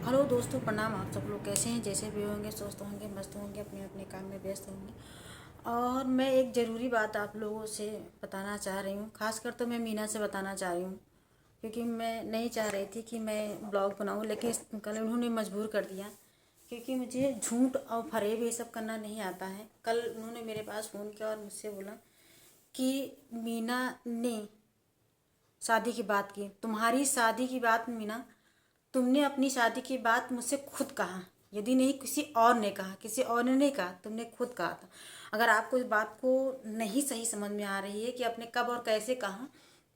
Hello दोस्तों, प्रणाम। आप सब लोग कैसे हैं? जैसे भी होंगे, स्वस्थ होंगे, मस्त होंगे, अपने अपने काम में व्यस्त होंगे। और मैं एक ज़रूरी बात आप लोगों से बताना चाह रही हूँ। खासकर तो मैं मीना से बताना चाह रही हूँ, क्योंकि मैं नहीं चाह रही थी कि मैं ब्लॉग बनाऊँ, लेकिन कल उन्होंने मजबूर कर दिया। क्योंकि मुझे झूठ और फरेब ये सब करना नहीं आता है। कल उन्होंने मेरे पास फ़ोन किया और मुझसे बोला कि मीना ने शादी की बात की। तुम्हारी शादी की बात मीना, तुमने अपनी शादी की बात मुझसे खुद कहा। यदि नहीं किसी और ने कहा, किसी और ने नहीं कहा, तुमने खुद कहा था। अगर आपको इस बात को नहीं सही समझ में आ रही है कि आपने कब और कैसे कहा,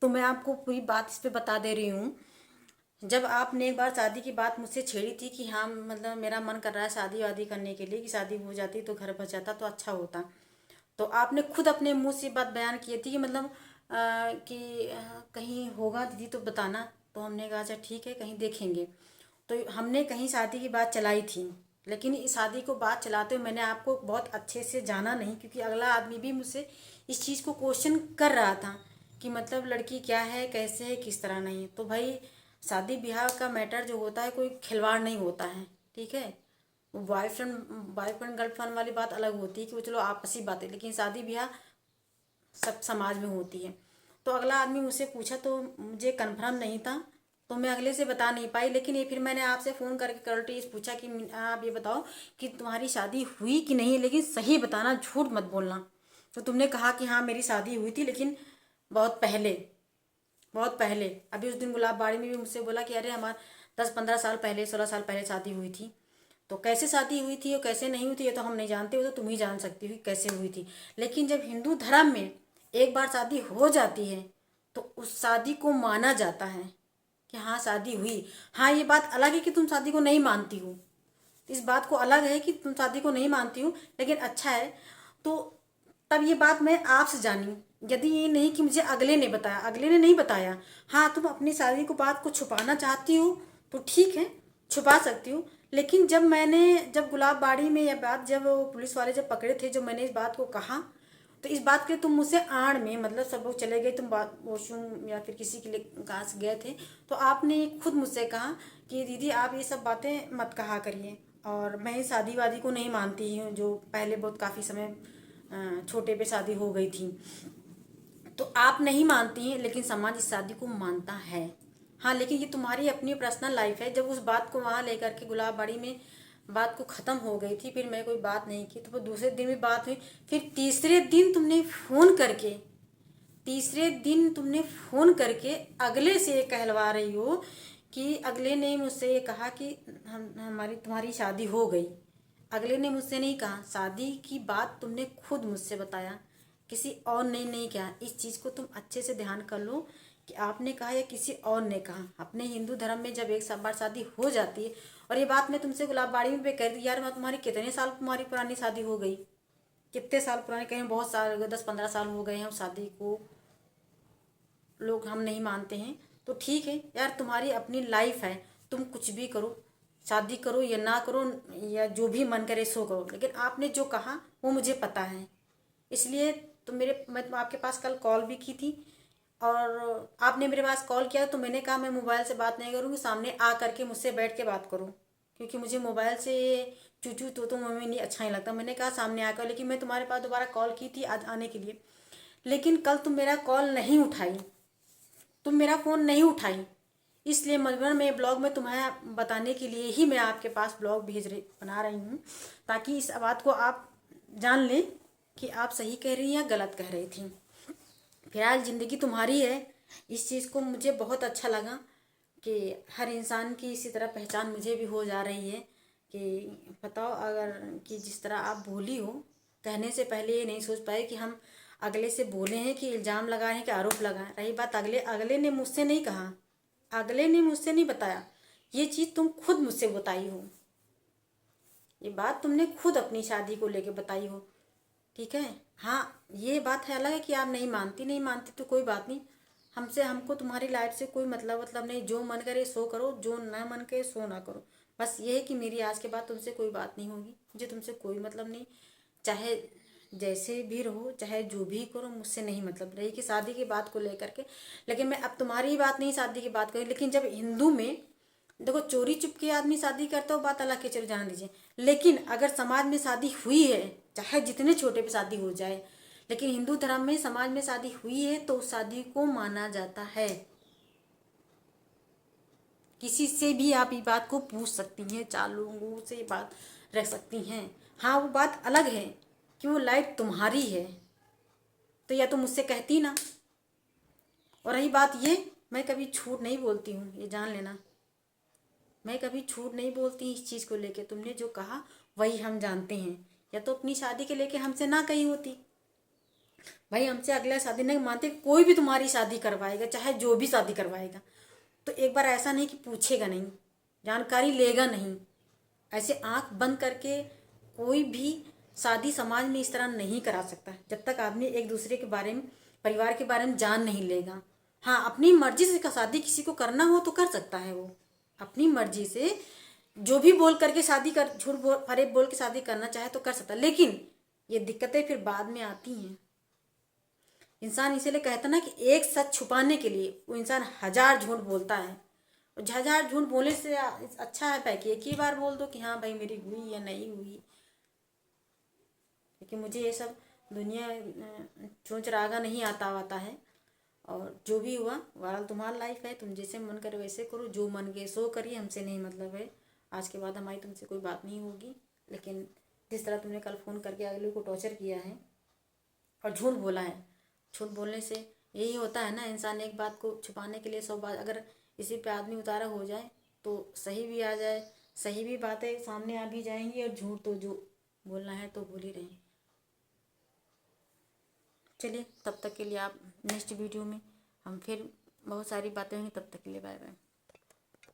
तो मैं आपको पूरी बात इस पे बता दे रही हूँ। जब आपने एक बार शादी की बात मुझसे छेड़ी थी कि हाँ, मतलब मेरा मन कर रहा है शादी वादी करने के लिए, कि शादी हो जाती तो घर बच जाता तो अच्छा होता। तो आपने खुद अपने मुंह से बात बयान की थी कि मतलब कहीं होगा दीदी तो बताना। तो हमने कहा अच्छा ठीक है, कहीं देखेंगे। तो हमने कहीं शादी की बात चलाई थी, लेकिन इस शादी को बात चलाते हुए मैंने आपको बहुत अच्छे से जाना नहीं, क्योंकि अगला आदमी भी मुझसे इस चीज़ को क्वेश्चन कर रहा था कि मतलब लड़की क्या है, कैसे है, किस तरह नहीं। तो भाई, शादी ब्याह का मैटर जो होता है कोई खिलवाड़ नहीं होता है, ठीक है। बॉयफ्रेंड गर्लफ्रेंड वाली बात अलग होती है कि वो चलो आपसी बात है, लेकिन शादी ब्याह सब समाज में होती है। तो अगला आदमी मुझसे पूछा तो मुझे कन्फर्म नहीं था, तो मैं अगले से बता नहीं पाई। लेकिन ये फिर मैंने आपसे फ़ोन करके करल्टी पूछा कि आप ये बताओ कि तुम्हारी शादी हुई कि नहीं, लेकिन सही बताना, झूठ मत बोलना। तो तुमने कहा कि हाँ मेरी शादी हुई थी, लेकिन बहुत पहले, बहुत पहले। अभी उस दिन गुलाब बाड़ी में भी मुझसे बोला कि अरे हमारा 10-15 साल पहले, 16 साल पहले शादी हुई थी। तो कैसे शादी हुई थी और कैसे नहीं हुई थी ये तो हम नहीं जानते, वो तो तुम ही जान सकती हो कैसे हुई थी। लेकिन जब हिंदू धर्म में एक बार शादी हो जाती है तो उस शादी को माना जाता है कि हाँ शादी हुई। हाँ, ये बात अलग है कि तुम शादी को नहीं मानती हो, इस बात को अलग है कि तुम शादी को नहीं मानती हो, लेकिन अच्छा है। तो तब ये बात मैं आपसे जानी। यदि ये नहीं कि मुझे अगले ने बताया, अगले ने नहीं बताया। हाँ, तुम अपनी शादी को बात को छुपाना चाहती हो तो ठीक है, छुपा सकती हो। लेकिन जब गुलाब बाड़ी में यह बात, जब वो पुलिस वाले जब पकड़े थे, जब मैंने इस बात को कहा, तो इस बात के तुम मुझसे आड़ में, मतलब सब लोग चले गए, तुम बात वॉशरूम या फिर किसी के लिए कहाँ से गए थे, तो आपने खुद मुझसे कहा कि दीदी आप ये सब बातें मत कहा करिए। और मैं शादी वादी को नहीं मानती हूँ, जो पहले बहुत काफ़ी समय छोटे पे शादी हो गई थी। तो आप नहीं मानती हैं, लेकिन समाज इस शादी को मानता है। हाँ, लेकिन ये तुम्हारी अपनी पर्सनल लाइफ है। जब उस बात को वहाँ लेकर के गुलाबबाड़ी में बात को ख़त्म हो गई थी, फिर मैं कोई बात नहीं की, तो वो दूसरे दिन भी बात हुई। फिर तीसरे दिन तुमने फ़ोन करके अगले से ये कहलवा रही हो कि अगले ने मुझसे ये कहा कि हम हमारी तुम्हारी शादी हो गई। अगले ने मुझसे नहीं कहा, शादी की बात तुमने खुद मुझसे बताया, किसी और ने नहीं कहा। इस चीज़ को तुम अच्छे से ध्यान कर लो कि आपने कहा या किसी और ने कहा। अपने हिंदू धर्म में जब एक बार शादी हो जाती है, और ये बात मैं तुमसे गुलाबबाड़ी में भी कह दी यार, मैं तुम्हारी कितने साल तुम्हारी पुरानी शादी हो गई, कितने साल पुराने, कहीं बहुत साल, 10-15 साल हो गए हैं उस शादी को, लोग हम नहीं मानते हैं। तो ठीक है यार, तुम्हारी अपनी लाइफ है, तुम कुछ भी करो, शादी करो या ना करो, या जो भी मन करे सो करो, लेकिन आपने जो कहा वो मुझे पता है। इसलिए तो मैं तो आपके पास कल कॉल भी की थी, और आपने मेरे पास कॉल किया तो मैंने कहा मैं मोबाइल से बात नहीं करूँगी, सामने आ करके मुझसे बैठ के बात करो, क्योंकि मुझे मोबाइल से चूचू तो मम्मी नहीं अच्छा नहीं लगता। मैंने कहा सामने आकर, लेकिन मैं तुम्हारे पास दोबारा कॉल की थी आज आने के लिए, लेकिन कल तुम मेरा कॉल नहीं उठाई, तुम मेरा फ़ोन नहीं उठाई। इसलिए मजबूरन मैं ब्लॉग में तुम्हें बताने के लिए ही मैं आपके पास ब्लॉग बना रही हूँ, ताकि इस बात को आप जान लें कि आप सही कह रही हैं या गलत कह रही थी। फिलहाल ज़िंदगी तुम्हारी है। इस चीज़ को मुझे बहुत अच्छा लगा कि हर इंसान की इसी तरह पहचान मुझे भी हो जा रही है कि बताओ, अगर कि जिस तरह आप भोली हो, कहने से पहले ये नहीं सोच पाए कि हम अगले से बोले हैं कि इल्ज़ाम लगाए हैं कि आरोप लगाए। रही बात अगले अगले ने मुझसे नहीं कहा, अगले ने मुझसे नहीं बताया, ये चीज़ तुम खुद मुझसे बताई हो, ये बात तुमने खुद अपनी शादी को लेके बताई हो, ठीक है। हाँ, ये बात है अलग है कि आप नहीं मानती तो कोई बात नहीं। हमको तुम्हारी लाइफ से कोई मतलब नहीं। जो मन करे सो करो, जो ना मन करे सो ना करो। बस ये है कि मेरी आज के बाद तुमसे कोई बात नहीं होगी, मुझे तुमसे कोई मतलब नहीं। चाहे जैसे भी रहो, चाहे जो भी करो, मुझसे नहीं मतलब। रही कि शादी की बात को लेकर के, लेकिन मैं अब तुम्हारी बात नहीं शादी की बात करी, लेकिन जब हिंदू में देखो, चोरी चुपके आदमी शादी करता हो बात अलग के, चलो जान दीजिए, लेकिन अगर समाज में शादी हुई है, चाहे जितने छोटे पे शादी हो जाए, लेकिन हिंदू धर्म में समाज में शादी हुई है तो उस शादी को माना जाता है। किसी से भी आप ये बात को पूछ सकती हैं, 4 लोगों से ये बात रख सकती हैं। हाँ, वो बात अलग है कि वो लाइफ तुम्हारी है, तो या तो मुझसे कहती ना। और रही बात ये, मैं कभी झूठ नहीं बोलती हूँ, ये जान लेना, मैं कभी झूठ नहीं बोलती इस चीज़ को लेके। तुमने जो कहा वही हम जानते हैं, या तो अपनी शादी के लेके हमसे ना कही होती, भाई हमसे अगला शादी नहीं मानते, कोई भी तुम्हारी शादी करवाएगा, चाहे जो भी शादी करवाएगा, तो एक बार ऐसा नहीं कि पूछेगा नहीं, जानकारी लेगा नहीं। ऐसे आंख बंद करके कोई भी शादी समाज में इस तरह नहीं करा सकता जब तक आदमी एक दूसरे के बारे में, परिवार के बारे में जान नहीं लेगा। हाँ, अपनी मर्जी से शादी किसी को करना हो तो कर सकता है, वो अपनी मर्जी से जो भी बोल करके शादी कर, झूठ बोल फरेब बोल के शादी करना चाहे तो कर सकता है। लेकिन ये दिक्कतें फिर बाद में आती हैं। इंसान इसीलिए कहता ना कि एक सच छुपाने के लिए वो इंसान 1000 झूठ बोलता है। और 1000 झूठ बोलने से अच्छा है कि एक ही बार बोल दो कि हाँ भाई मेरी हुई या नहीं हुई। क्योंकि मुझे ये सब दुनिया चोंच रागा नहीं आता है। और जो भी हुआ वह तुम्हारा लाइफ है, तुम जैसे मन करे वैसे करो, जो मन के सो करिए, हमसे नहीं मतलब है। आज के बाद हमारी तुमसे कोई बात नहीं होगी। लेकिन जिस तरह तुमने कल फ़ोन करके अगले को टॉर्चर किया है और झूठ बोला है, झूठ बोलने से यही होता है ना, इंसान एक बात को छुपाने के लिए 100 बात, अगर इसी पे आदमी उतारा हो जाए तो सही भी आ जाए, सही भी बातें सामने आ भी जाएंगी, और झूठ तो जो बोलना है तो बोल ही रहे हैं। चलिए, तब तक के लिए आप नेक्स्ट वीडियो में हम फिर बहुत सारी बातें होंगी, तब तक के लिए बाय बाय।